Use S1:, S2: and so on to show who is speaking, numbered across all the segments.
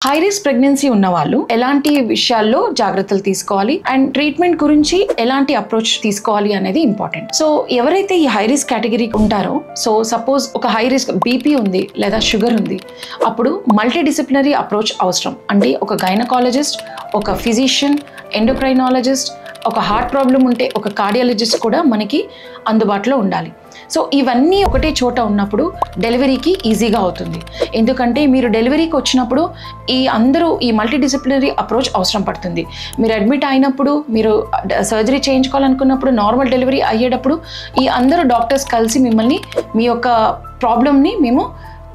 S1: High risk pregnancy ఉన్న వాళ్ళు ఎలాంటి విషయాల్లో జాగ్రత్తలు తీసుకోవాలి అండ్ ట్రీట్మెంట్ గురించి ఎలాంటి అప్రోచ్ తీసుకోవాలి అనేది ఇంపార్టెంట్. సో ఎవరైతే ఈ హై రిస్క్ కేటగిరీ ఉంటారో, సో సపోజ్ ఒక హై రిస్క్ బీపీ ఉంది లేదా షుగర్ ఉంది, అప్పుడు మల్టీ డిసిప్లినరీ అప్రోచ్ అవసరం. అంటే ఒక గైనకాలజిస్ట్, ఒక ఫిజిషియన్, ఎండోక్రైనాలజిస్ట్, ఒక హార్ట్ ప్రాబ్లం ఉంటే ఒక కార్డియాలజిస్ట్ కూడా మనకి అందుబాటులో ఉండాలి. సో ఇవన్నీ ఒకటే చోట ఉన్నప్పుడు డెలివరీకి ఈజీగా అవుతుంది. ఎందుకంటే మీరు డెలివరీకి వచ్చినప్పుడు ఈ మల్టీ డిసిప్లినరీ అప్రోచ్ అవసరం పడుతుంది. మీరు అడ్మిట్ అయినప్పుడు, మీరు సర్జరీ చేయించుకోవాలనుకున్నప్పుడు, నార్మల్ డెలివరీ అయ్యేటప్పుడు ఈ అందరూ డాక్టర్స్ కలిసి మిమ్మల్ని మీ యొక్క ప్రాబ్లమ్ని మేము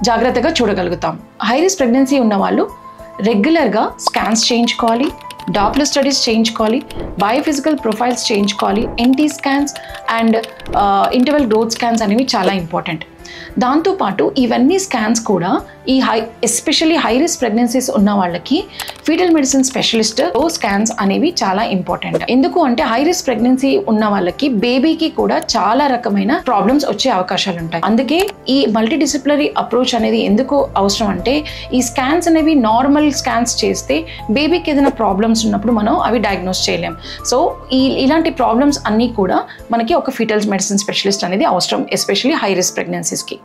S1: జాగ్రత్తగా చూడగలుగుతాం. హై రిస్క్ ప్రెగ్నెన్సీ ఉన్న వాళ్ళు రెగ్యులర్గా స్కాన్స్ చేయించుకోవాలి, డాప్లర్ స్టడీస్ చేయించుకోవాలి, బయోఫిజికల్ ప్రొఫైల్స్ చేయించుకోవాలి, NT scans and interval growth scans అనేవి చాలా ఇంపార్టెంట్. దాంతోపాటు ఇవన్నీ స్కాన్స్ కూడా ఎస్పెషల్లీ హై రిస్క్ ప్రెగ్నెన్సీస్ ఉన్న వాళ్ళకి ఫీటల్ మెడిసిన్ స్పెషలిస్ట్ స్కాన్స్ అనేవి చాలా ఇంపార్టెంట్. ఎందుకు అంటే హై రిస్క్ ప్రెగ్నెన్సీ ఉన్న వాళ్ళకి బేబీకి కూడా చాలా రకమైన ప్రాబ్లమ్స్ వచ్చే అవకాశాలు ఉంటాయి. అందుకే ఈ మల్టీ డిసిప్లినరీ అప్రోచ్ అనేది ఎందుకు అవసరం అంటే ఈ స్కాన్స్ అనేవి నార్మల్ స్కాన్స్ చేస్తే బేబీకి ఏదైనా ప్రాబ్లమ్స్ ఉన్నప్పుడు మనం అవి డయాగ్నోస్ చేయలేం. సో ఇలాంటి ప్రాబ్లమ్స్ అన్నీ కూడా మనకి ఒక ఫీటల్ మెడిసిన్ స్పెషలిస్ట్ అనేది అవసరం, ఎస్పెషల్లీ హై రిస్క్ ప్రెగ్నెన్సీస్కి.